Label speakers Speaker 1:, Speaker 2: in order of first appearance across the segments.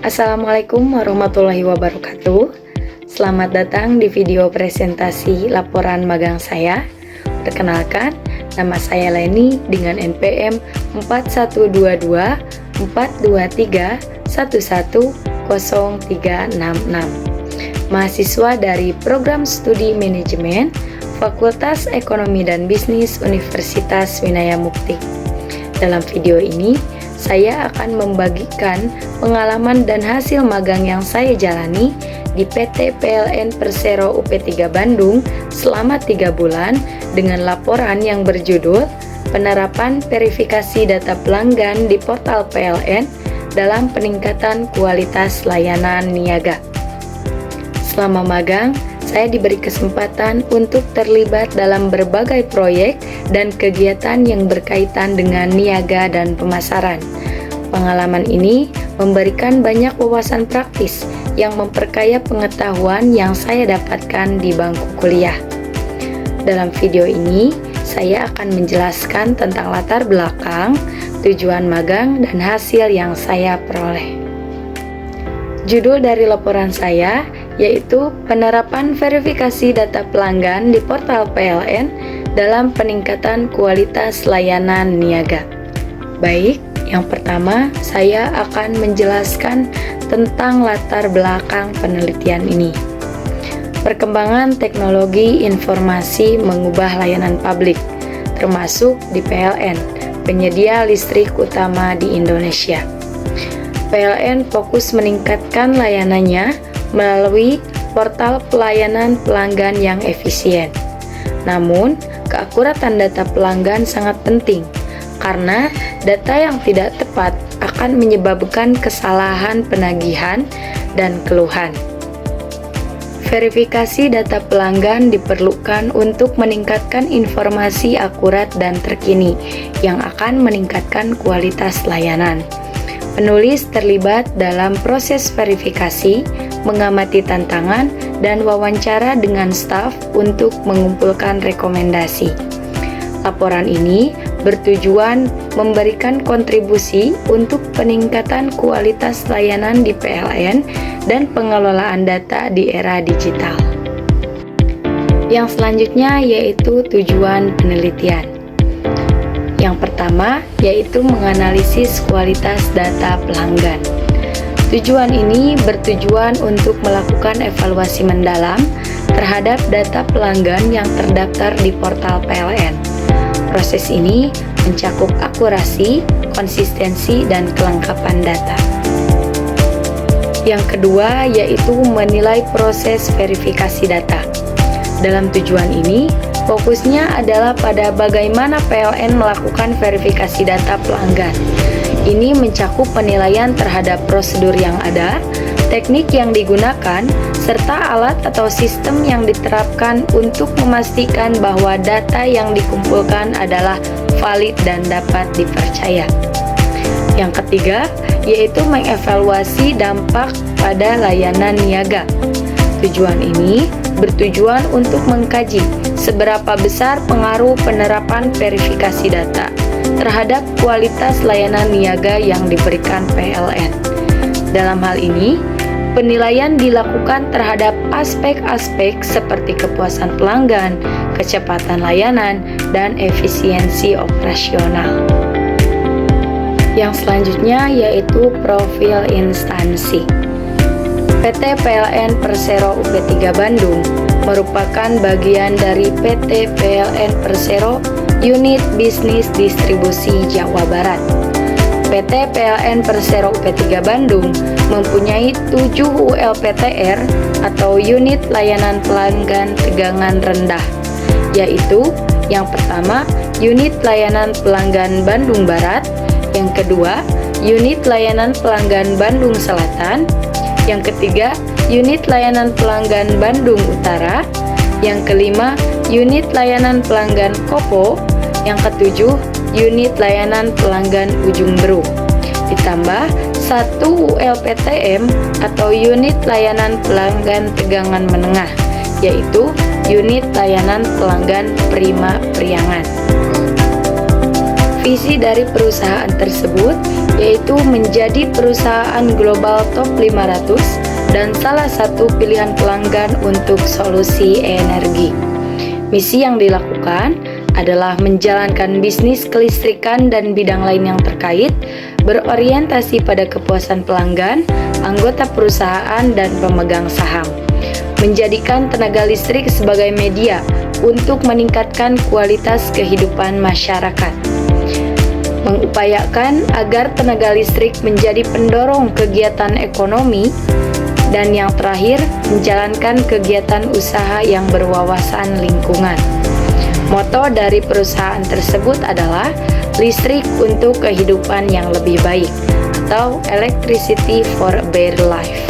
Speaker 1: Assalamualaikum warahmatullahi wabarakatuh. Selamat datang di video presentasi laporan magang saya. Perkenalkan, nama saya Leni dengan NPM 4122 423 11036. Mahasiswa dari Program Studi Manajemen Fakultas Ekonomi dan Bisnis Universitas Winaya Mukti. Dalam video ini, saya akan membagikan pengalaman dan hasil magang yang saya jalani di PT PLN Persero UP3 Bandung selama 3 bulan dengan laporan yang berjudul Penerapan Verifikasi Data Pelanggan di Portal PLN dalam Peningkatan Kualitas Layanan Niaga. Selama magang, saya diberi kesempatan untuk terlibat dalam berbagai proyek dan kegiatan yang berkaitan dengan niaga dan pemasaran. Pengalaman ini memberikan banyak wawasan praktis yang memperkaya pengetahuan yang saya dapatkan di bangku kuliah. Dalam video ini, saya akan menjelaskan tentang latar belakang, tujuan magang, dan hasil yang saya peroleh. Judul dari laporan saya yaitu Penerapan Verifikasi Data Pelanggan di Portal PLN dalam Peningkatan Kualitas Layanan Niaga. Baik, yang pertama saya akan menjelaskan tentang latar belakang penelitian ini. Perkembangan teknologi informasi mengubah layanan publik, termasuk di PLN, penyedia listrik utama di Indonesia. PLN fokus meningkatkan layanannya melalui portal pelayanan pelanggan yang efisien. Namun, keakuratan data pelanggan sangat penting karena data yang tidak tepat akan menyebabkan kesalahan penagihan dan keluhan. Verifikasi data pelanggan diperlukan untuk meningkatkan informasi akurat dan terkini yang akan meningkatkan kualitas layanan. Penulis terlibat dalam proses verifikasi, mengamati tantangan, dan wawancara dengan staf untuk mengumpulkan rekomendasi. Laporan ini bertujuan memberikan kontribusi untuk peningkatan kualitas layanan di PLN dan pengelolaan data di era digital. Yang selanjutnya yaitu tujuan penelitian. Yang pertama yaitu menganalisis kualitas data pelanggan. Tujuan ini bertujuan untuk melakukan evaluasi mendalam terhadap data pelanggan yang terdaftar di portal PLN. Proses ini mencakup akurasi, konsistensi, dan kelengkapan data. Yang kedua yaitu menilai proses verifikasi data. Dalam tujuan ini, fokusnya adalah pada bagaimana PLN melakukan verifikasi data pelanggan. Ini mencakup penilaian terhadap prosedur yang ada, teknik yang digunakan, serta alat atau sistem yang diterapkan untuk memastikan bahwa data yang dikumpulkan adalah valid dan dapat dipercaya. Yang ketiga, yaitu mengevaluasi dampak pada layanan niaga. Tujuan ini bertujuan untuk mengkaji seberapa besar pengaruh penerapan verifikasi data terhadap kualitas layanan niaga yang diberikan PLN. Dalam hal ini, penilaian dilakukan terhadap aspek-aspek seperti kepuasan pelanggan, kecepatan layanan, dan efisiensi operasional. Yang selanjutnya yaitu profil instansi. PT PLN Persero UP3 Bandung merupakan bagian dari PT PLN Persero Unit Bisnis Distribusi Jawa Barat. PT PLN Persero UP3 Bandung mempunyai 7 ULPTR atau Unit Layanan Pelanggan Tegangan Rendah, yaitu yang pertama Unit Layanan Pelanggan Bandung Barat, yang kedua Unit Layanan Pelanggan Bandung Selatan, yang ketiga Unit Layanan Pelanggan Bandung Utara, yang kelima Unit Layanan Pelanggan Kopo, yang ketujuh Unit Layanan Pelanggan Ujung Beruk, ditambah 1 ULPTM atau Unit Layanan Pelanggan Tegangan Menengah, yaitu Unit Layanan Pelanggan Prima Priangan. Visi dari perusahaan tersebut yaitu menjadi perusahaan global top 500 dan salah satu pilihan pelanggan untuk solusi energi. Misi yang dilakukan adalah menjalankan bisnis kelistrikan dan bidang lain yang terkait, berorientasi pada kepuasan pelanggan, anggota perusahaan, dan pemegang saham. Menjadikan tenaga listrik sebagai media untuk meningkatkan kualitas kehidupan masyarakat. Mengupayakan agar tenaga listrik menjadi pendorong kegiatan ekonomi, dan yang terakhir, menjalankan kegiatan usaha yang berwawasan lingkungan. Moto dari perusahaan tersebut adalah listrik untuk kehidupan yang lebih baik, atau Electricity for a Better Life.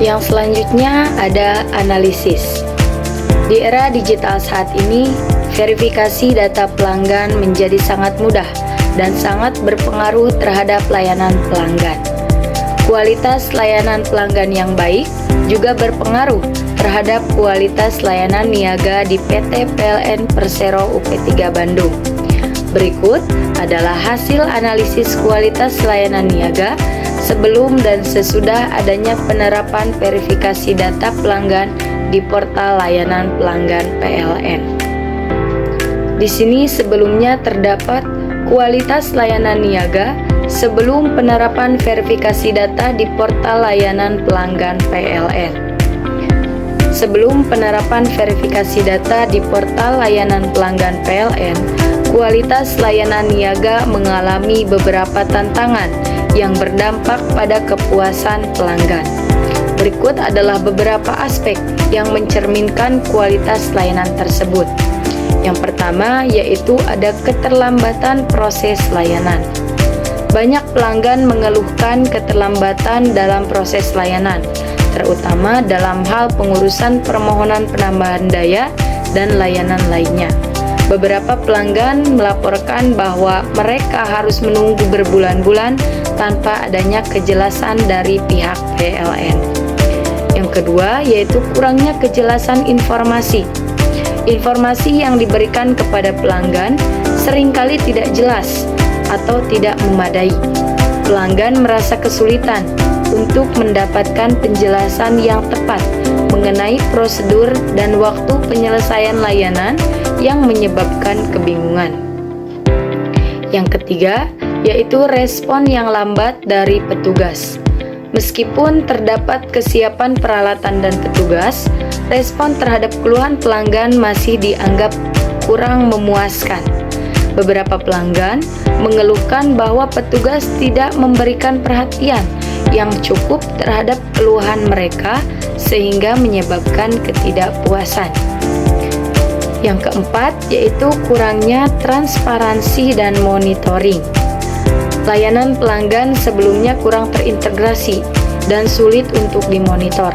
Speaker 1: Yang selanjutnya ada analisis. Di era digital saat ini, verifikasi data pelanggan menjadi sangat mudah dan sangat berpengaruh terhadap layanan pelanggan. Kualitas layanan pelanggan yang baik juga berpengaruh terhadap kualitas layanan niaga di PT PLN Persero UP3 Bandung. Berikut adalah hasil analisis kualitas layanan niaga sebelum dan sesudah adanya penerapan verifikasi data pelanggan di portal layanan pelanggan PLN. Di sini sebelumnya terdapat kualitas layanan niaga sebelum penerapan verifikasi data di portal layanan pelanggan PLN. Sebelum penerapan verifikasi data di portal layanan pelanggan PLN, kualitas layanan niaga mengalami beberapa tantangan yang berdampak pada kepuasan pelanggan. Berikut adalah beberapa aspek yang mencerminkan kualitas layanan tersebut. Yang pertama yaitu ada keterlambatan proses layanan. Banyak pelanggan mengeluhkan keterlambatan dalam proses layanan, terutama dalam hal pengurusan permohonan penambahan daya dan layanan lainnya. Beberapa pelanggan melaporkan bahwa mereka harus menunggu berbulan-bulan tanpa adanya kejelasan dari pihak PLN. Yang kedua yaitu kurangnya kejelasan informasi. Informasi yang diberikan kepada pelanggan seringkali tidak jelas atau tidak memadai. Pelanggan merasa kesulitan untuk mendapatkan penjelasan yang tepat mengenai prosedur dan waktu penyelesaian layanan yang menyebabkan kebingungan. Yang ketiga, yaitu respon yang lambat dari petugas. Meskipun terdapat kesiapan peralatan dan petugas, respon terhadap keluhan pelanggan masih dianggap kurang memuaskan. Beberapa pelanggan mengeluhkan bahwa petugas tidak memberikan perhatian yang cukup terhadap keluhan mereka sehingga menyebabkan ketidakpuasan. Yang keempat yaitu kurangnya transparansi dan monitoring. Layanan pelanggan sebelumnya kurang terintegrasi dan sulit untuk dimonitor.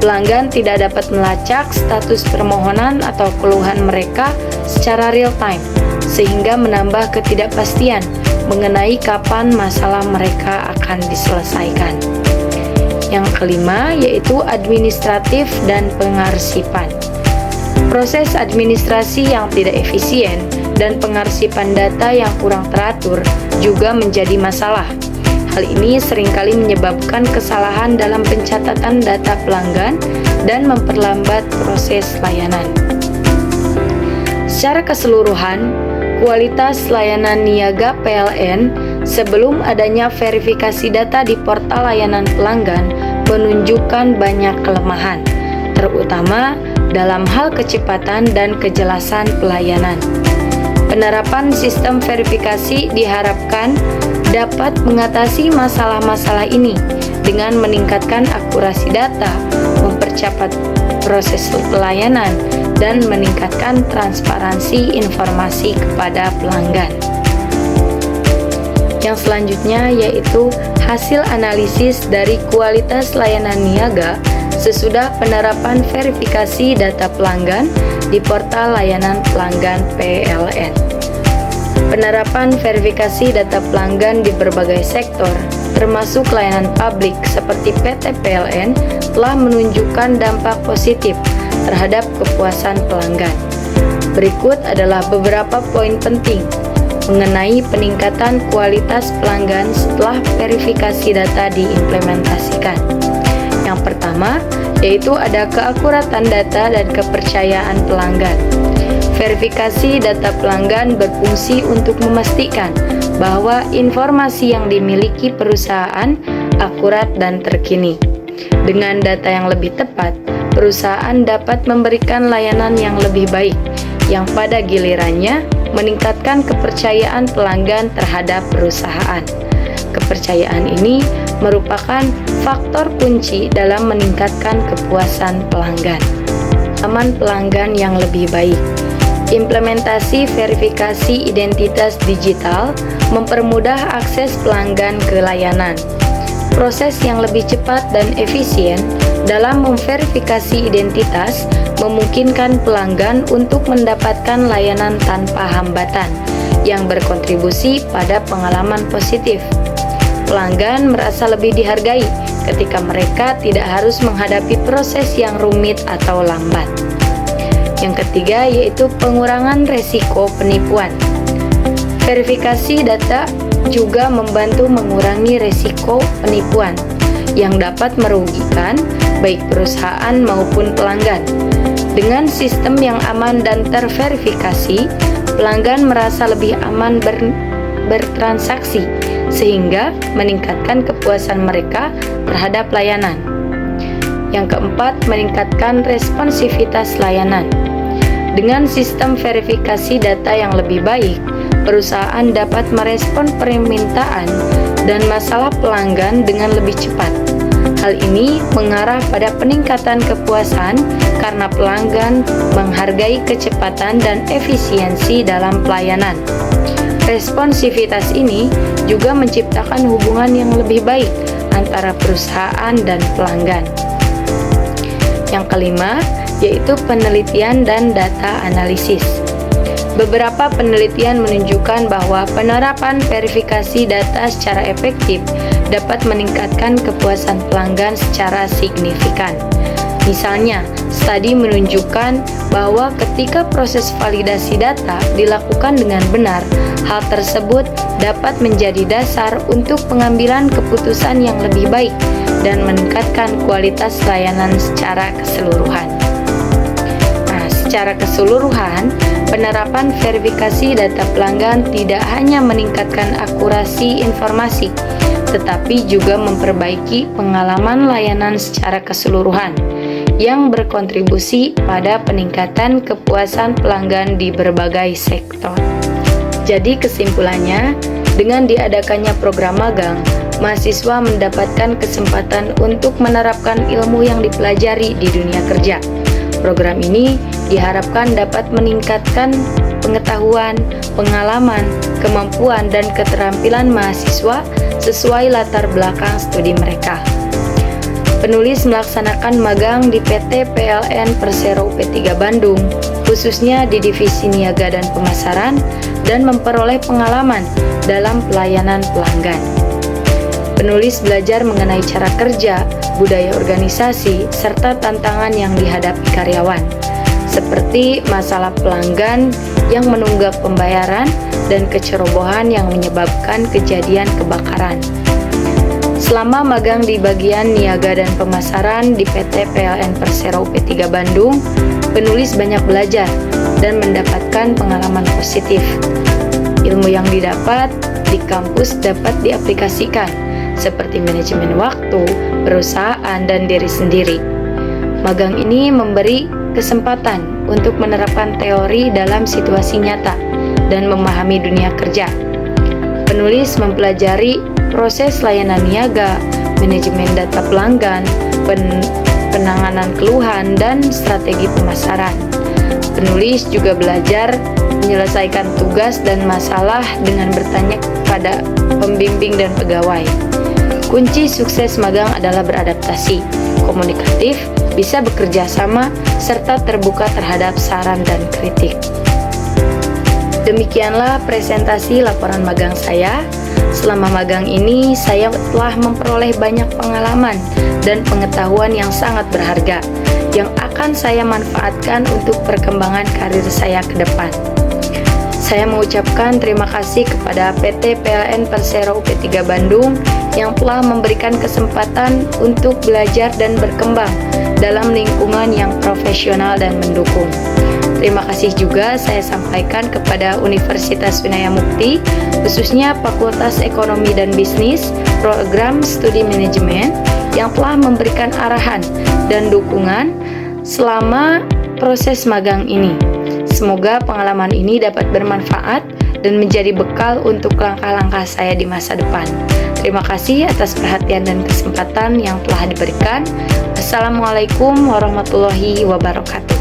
Speaker 1: Pelanggan tidak dapat melacak status permohonan atau keluhan mereka secara real time, sehingga menambah ketidakpastian mengenai kapan masalah mereka akan diselesaikan. Yang kelima yaitu administratif dan pengarsipan. Proses administrasi yang tidak efisien dan pengarsipan data yang kurang teratur juga menjadi masalah. Hal ini seringkali menyebabkan kesalahan dalam pencatatan data pelanggan dan memperlambat proses layanan. Secara keseluruhan, kualitas layanan niaga PLN sebelum adanya verifikasi data di portal layanan pelanggan menunjukkan banyak kelemahan, terutama dalam hal kecepatan dan kejelasan pelayanan. Penerapan sistem verifikasi diharapkan dapat mengatasi masalah-masalah ini dengan meningkatkan akurasi data, mempercepat proses pelayanan, dan meningkatkan transparansi informasi kepada pelanggan. Yang selanjutnya yaitu hasil analisis dari kualitas layanan niaga sesudah penerapan verifikasi data pelanggan di portal layanan pelanggan PLN. Penerapan verifikasi data pelanggan di berbagai sektor, termasuk layanan publik seperti PT PLN, telah menunjukkan dampak positif terhadap kepuasan pelanggan. Berikut adalah beberapa poin penting. mengenai peningkatan kualitas pelanggan setelah verifikasi data diimplementasikan. Yang pertama, yaitu ada keakuratan data dan kepercayaan pelanggan. Verifikasi data pelanggan berfungsi untuk memastikan bahwa informasi yang dimiliki perusahaan akurat dan terkini. Dengan data yang lebih tepat, perusahaan dapat memberikan layanan yang lebih baik, yang pada gilirannya meningkatkan kepercayaan pelanggan terhadap perusahaan. Kepercayaan ini merupakan faktor kunci dalam meningkatkan kepuasan pelanggan. Pengalaman pelanggan yang lebih baik. Implementasi verifikasi identitas digital mempermudah akses pelanggan ke layanan. Proses yang lebih cepat dan efisien dalam memverifikasi identitas memungkinkan pelanggan untuk mendapatkan layanan tanpa hambatan yang berkontribusi pada pengalaman positif. Pelanggan merasa lebih dihargai ketika mereka tidak harus menghadapi proses yang rumit atau lambat. Yang ketiga yaitu pengurangan resiko penipuan. Verifikasi data juga membantu mengurangi resiko penipuan yang dapat merugikan baik perusahaan maupun pelanggan. Dengan sistem yang aman dan terverifikasi, pelanggan merasa lebih aman bertransaksi sehingga meningkatkan kepuasan mereka terhadap layanan. Yang keempat, meningkatkan responsivitas layanan. Dengan sistem verifikasi data yang lebih baik, perusahaan dapat merespon permintaan dan masalah pelanggan dengan lebih cepat. Hal ini mengarah pada peningkatan kepuasan karena pelanggan menghargai kecepatan dan efisiensi dalam pelayanan. Responsivitas ini juga menciptakan hubungan yang lebih baik antara perusahaan dan pelanggan. Yang kelima, yaitu penelitian dan data analisis. Beberapa penelitian menunjukkan bahwa penerapan verifikasi data secara efektif dapat meningkatkan kepuasan pelanggan secara signifikan. Misalnya, studi menunjukkan bahwa ketika proses validasi data dilakukan dengan benar, hal tersebut dapat menjadi dasar untuk pengambilan keputusan yang lebih baik dan meningkatkan kualitas layanan secara keseluruhan. Secara keseluruhan, penerapan verifikasi data pelanggan tidak hanya meningkatkan akurasi informasi, tetapi juga memperbaiki pengalaman layanan secara keseluruhan yang berkontribusi pada peningkatan kepuasan pelanggan di berbagai sektor. Jadi kesimpulannya, dengan diadakannya program magang, mahasiswa mendapatkan kesempatan untuk menerapkan ilmu yang dipelajari di dunia kerja. Program ini diharapkan dapat meningkatkan pengetahuan, pengalaman, kemampuan, dan keterampilan mahasiswa sesuai latar belakang studi mereka. Penulis melaksanakan magang di PT PLN Persero Up3 Bandung, khususnya di Divisi Niaga dan Pemasaran, dan memperoleh pengalaman dalam pelayanan pelanggan. Penulis belajar mengenai cara kerja, budaya organisasi, serta tantangan yang dihadapi karyawan, seperti masalah pelanggan yang menunggak pembayaran dan kecerobohan yang menyebabkan kejadian kebakaran. Selama magang di bagian niaga dan pemasaran di PT PLN Persero Up3 Bandung, penulis banyak belajar dan mendapatkan pengalaman positif. Ilmu yang didapat di kampus dapat diaplikasikan, seperti manajemen waktu, perusahaan, dan diri sendiri. Magang ini memberi kesempatan untuk menerapkan teori dalam situasi nyata dan memahami dunia kerja. Penulis mempelajari proses layanan niaga, manajemen data pelanggan, penanganan keluhan, dan strategi pemasaran. Penulis juga belajar menyelesaikan tugas dan masalah dengan bertanya kepada pembimbing dan pegawai. Kunci sukses magang adalah beradaptasi, komunikatif, bisa bekerja sama, serta terbuka terhadap saran dan kritik. Demikianlah presentasi laporan magang saya. Selama magang ini, saya telah memperoleh banyak pengalaman dan pengetahuan yang sangat berharga, yang akan saya manfaatkan untuk perkembangan karir saya ke depan. Saya mengucapkan terima kasih kepada PT PLN Persero UP3 Bandung yang telah memberikan kesempatan untuk belajar dan berkembang dalam lingkungan yang profesional dan mendukung. Terima kasih juga saya sampaikan kepada Universitas Winaya Mukti, khususnya Fakultas Ekonomi dan Bisnis, Program Studi Manajemen, yang telah memberikan arahan dan dukungan selama proses magang ini. Semoga pengalaman ini dapat bermanfaat dan menjadi bekal untuk langkah-langkah saya di masa depan. Terima kasih atas perhatian dan kesempatan yang telah diberikan. Wassalamualaikum warahmatullahi wabarakatuh.